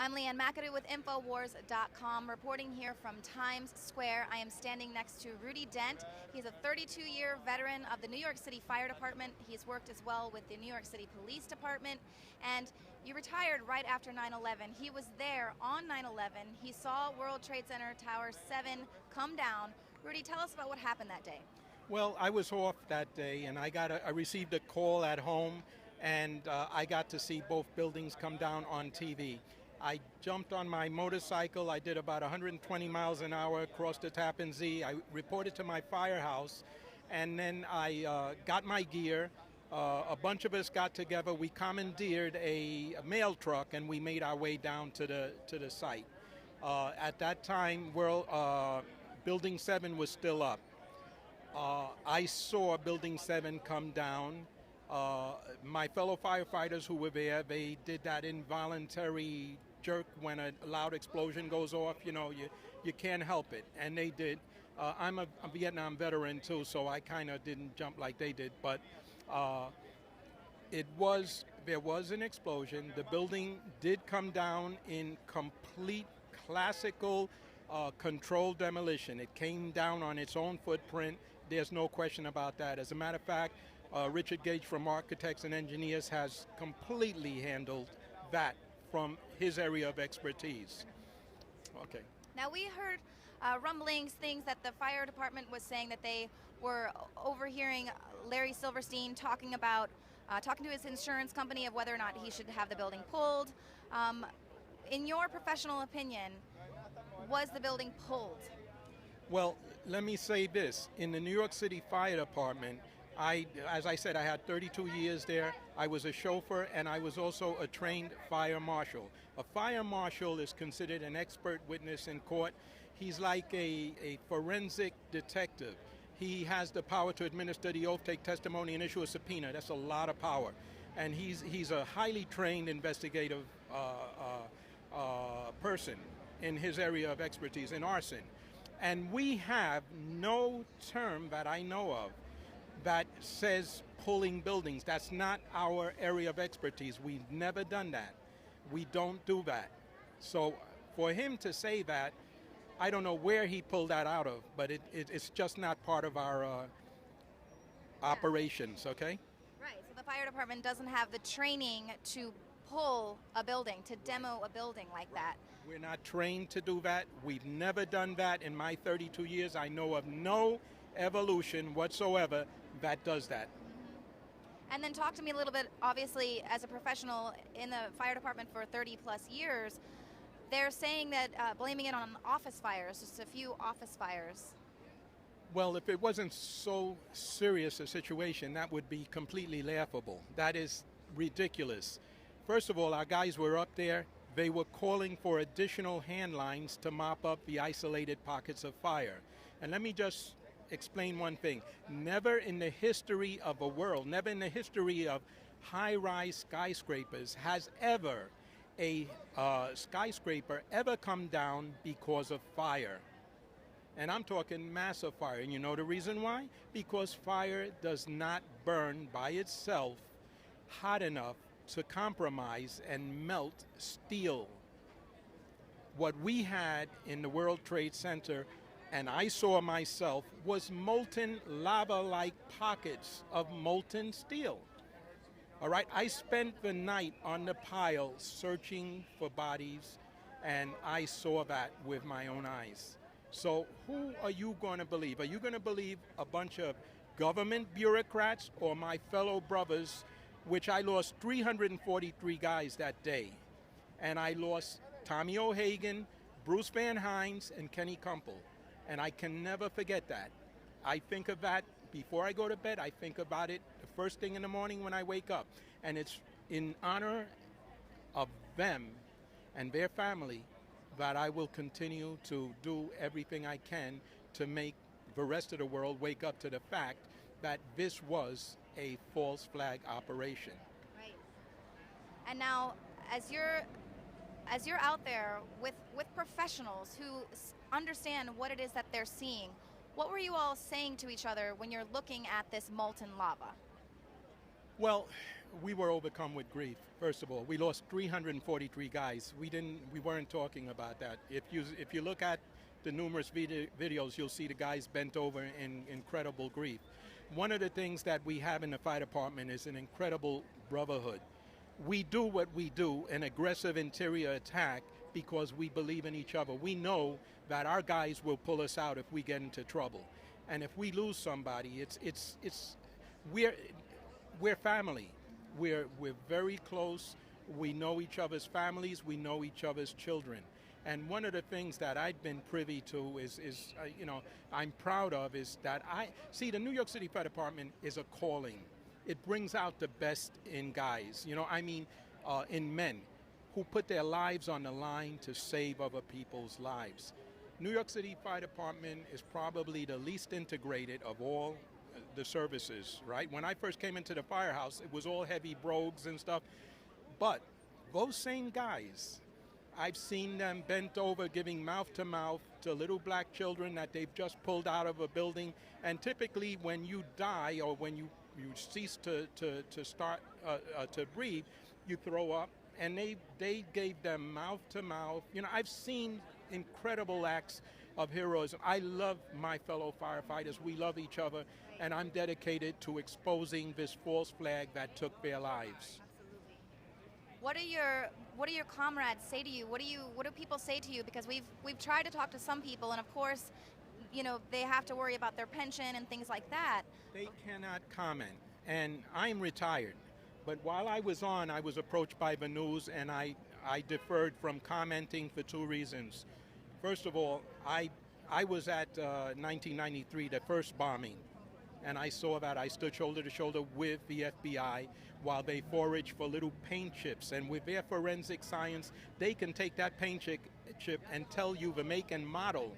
I'm Leanne McAdoo with Infowars.com, reporting here from Times Square. I am standing next to Rudy Dent. He's a 32-year veteran of the New York City Fire Department. He's worked as well with the New York City Police Department, and he retired right after 9/11. He was there on 9/11. He saw World Trade Center Tower 7 come down. Rudy, tell us about what happened that day. Well, I was off that day, and I received a call at home, and I got to see both buildings come down on TV. I jumped on my motorcycle. I did about 120 miles an hour across the Tappan Zee. I reported to my firehouse, and then I got my gear. A bunch of us got together. We commandeered a mail truck, and we made our way down to the site. At that time, Building 7 was still up. I saw Building 7 come down. My fellow firefighters who were there, they did that involuntary jerk when a loud explosion goes off. You know, you can't help it, and they did. I'm a Vietnam veteran too, so I kind of didn't jump like they did, but there was an explosion. The building did come down in complete classical controlled demolition. It came down on its own footprint. There's no question about that. As a matter of fact, Richard Gage from Architects and Engineers has completely handled that from his area of expertise. Okay. Now, we heard rumblings, things that the fire department was saying that they were overhearing Larry Silverstein talking to his insurance company of whether or not he should have the building pulled. In your professional opinion, was the building pulled? Well, let me say this. In the New York City Fire Department, as I said, I had 32 years there. I was a chauffeur, and I was also a trained fire marshal. A fire marshal is considered an expert witness in court. He's like a forensic detective. He has the power to administer the oath, take testimony, and issue a subpoena. That's a lot of power. And he's a highly trained investigative person in his area of expertise, in arson. And we have no term that I know of that says pulling buildings. That's not our area of expertise. We've never done that. We don't do that. So for him to say that, I don't know where he pulled that out of, but it's just not part of our operations, okay? Right, so the fire department doesn't have the training to pull a building, to demo a building like that. We're not trained to do that. We've never done that. In my 32 years, I know of no evolution whatsoever that does that. And then talk to me a little bit, obviously, as a professional in the fire department for 30 plus years, they're saying that blaming it on office fires, just a few office fires. Well, if it wasn't so serious a situation, that would be completely laughable. That is ridiculous. First of all, our guys were up there. They were calling for additional hand lines to mop up the isolated pockets of fire. And let me just explain one thing. Never in the history of the world, never in the history of high-rise skyscrapers has ever a skyscraper ever come down because of fire. And I'm talking massive fire. And you know the reason why? Because fire does not burn by itself hot enough to compromise and melt steel. What we had in the World Trade Center, and I saw myself, was molten lava-like pockets of molten steel. All right, I spent the night on the pile searching for bodies, and I saw that with my own eyes. So who are you going to believe? Are you going to believe a bunch of government bureaucrats or my fellow brothers, which I lost 343 guys that day? And I lost Tommy O'Hagan, Bruce Van Hines, and Kenny Kumpel. And I can never forget that. I think of that before I go to bed. I think about it the first thing in the morning when I wake up. And it's in honor of them and their family that I will continue to do everything I can to make the rest of the world wake up to the fact that this was a false flag operation. Right. And now, as you're out there with professionals who understand what it is that they're seeing, what were you all saying to each other when you're looking at this molten lava? Well, we were overcome with grief. First of all, we lost 343 guys. We weren't talking about that. If you look at the numerous videos, you'll see the guys bent over in incredible grief. One of the things that we have in the fire department is an incredible brotherhood. We do what we do, an aggressive interior attack, because we believe in each other. We know that our guys will pull us out if we get into trouble. And if we lose somebody, we're family. We're very close. We know each other's families. We know each other's children. And one of the things that I've been privy to is I'm proud of, is that the New York City Fire Department is a calling. It brings out the best in guys, in men who put their lives on the line to save other people's lives. New York City Fire Department is probably the least integrated of all the services, right? When I first came into the firehouse, it was all heavy brogues and stuff. But those same guys, I've seen them bent over giving mouth to little black children that they've just pulled out of a building. And typically when you die or when you cease to start to breathe, you throw up. And they gave them mouth to mouth. I've seen incredible acts of heroism. I love my fellow firefighters. We love each other. And I'm dedicated to exposing this false flag that took their lives. Absolutely. What do your comrades say to you? What do people say to you? Because we've tried to talk to some people, and of course, they have to worry about their pension and things like that. They cannot comment. And I'm retired. But while I was on, I was approached by the news, and I deferred from commenting for two reasons. First of all, I was at 1993, the first bombing, and I saw that. I stood shoulder to shoulder with the FBI while they foraged for little paint chips. And with their forensic science, they can take that paint chip and tell you the make and model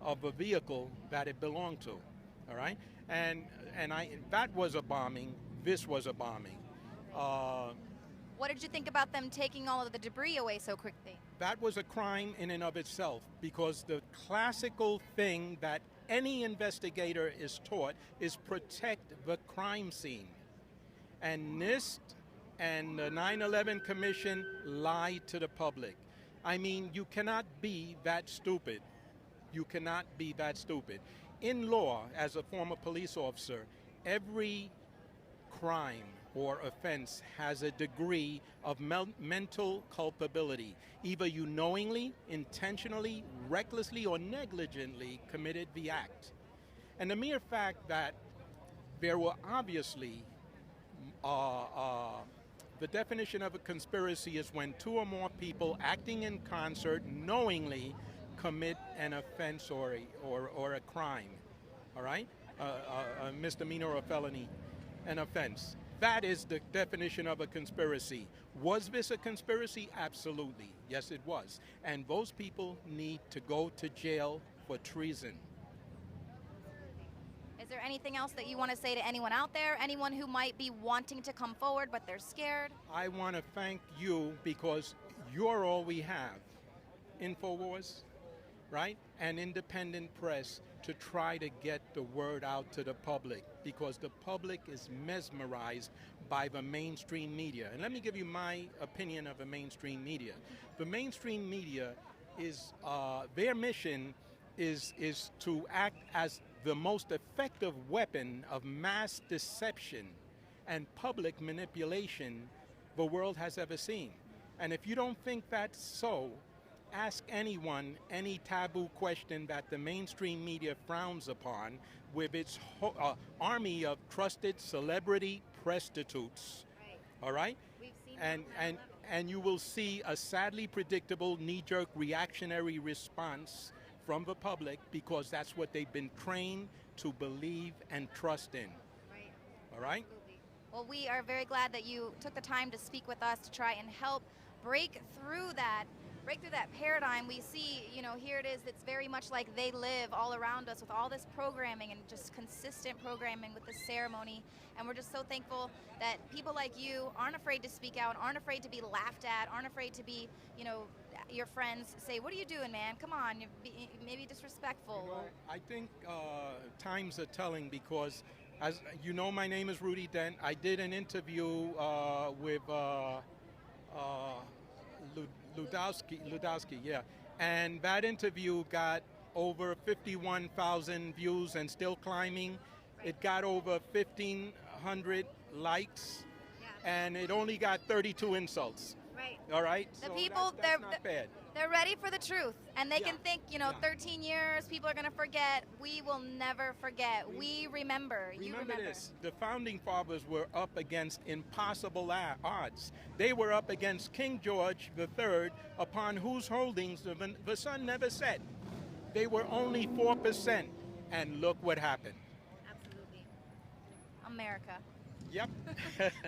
of a vehicle that it belonged to. All right? And that was a bombing. This was a bombing. What did you think about them taking all of the debris away so quickly? That was a crime in and of itself, because the classical thing that any investigator is taught is protect the crime scene. And NIST and the 9/11 Commission lied to the public. I mean, you cannot be that stupid. You cannot be that stupid. In law, as a former police officer, every crime or offense has a degree of mental culpability. Either you knowingly, intentionally, recklessly, or negligently committed the act. And the mere fact that there were obviously, the definition of a conspiracy is when two or more people acting in concert knowingly commit an offense or a crime, all right? A misdemeanor or a felony, an offense. That is the definition of a conspiracy. Was this a conspiracy? Absolutely. Yes, it was. And those people need to go to jail for treason. Is there anything else that you want to say to anyone out there? Anyone who might be wanting to come forward but they're scared? I want to thank you, because you're all we have. InfoWars, right? And independent press, to try to get the word out to the public, because the public is mesmerized by the mainstream media. And let me give you my opinion of the mainstream media. The mainstream media is, their mission is to act as the most effective weapon of mass deception and public manipulation the world has ever seen. And if you don't think that's so, ask anyone any taboo question that the mainstream media frowns upon, with its army of trusted celebrity prostitutes. Right. All right? We've seen and you will see a sadly predictable knee-jerk reactionary response from the public, because that's what they've been trained to believe and trust in. Right. All right? Absolutely. Well, we are very glad that you took the time to speak with us to try and help break through that paradigm. We see, here it is, it's very much like they live all around us with all this programming and just consistent programming with this ceremony. And we're just so thankful that people like you aren't afraid to speak out, aren't afraid to be laughed at, aren't afraid to be, your friends say, "What are you doing, man? Come on," maybe disrespectful. I think times are telling, because As you know, my name is Rudy Dent. I did an interview with Ludowski, yeah. And that interview got over 51,000 views and still climbing. It got over 1,500 likes, and it only got 32 insults. Right. All right? The So people, that's not bad. they're ready for the truth, and they Yeah. can think, you know, Yeah. 13 years, people are going to forget. We will never forget. We remember. You remember. This, the founding fathers were up against impossible odds. They were up against King George III, upon whose holdings the sun never set. They were only 4%, and look what happened. Absolutely. America. Yep.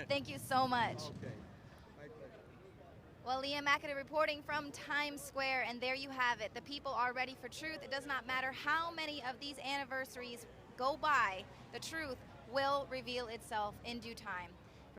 Thank you so much. Okay. Well, Liam McAdoo reporting from Times Square, and there you have it. The people are ready for truth. It does not matter how many of these anniversaries go by, the truth will reveal itself in due time.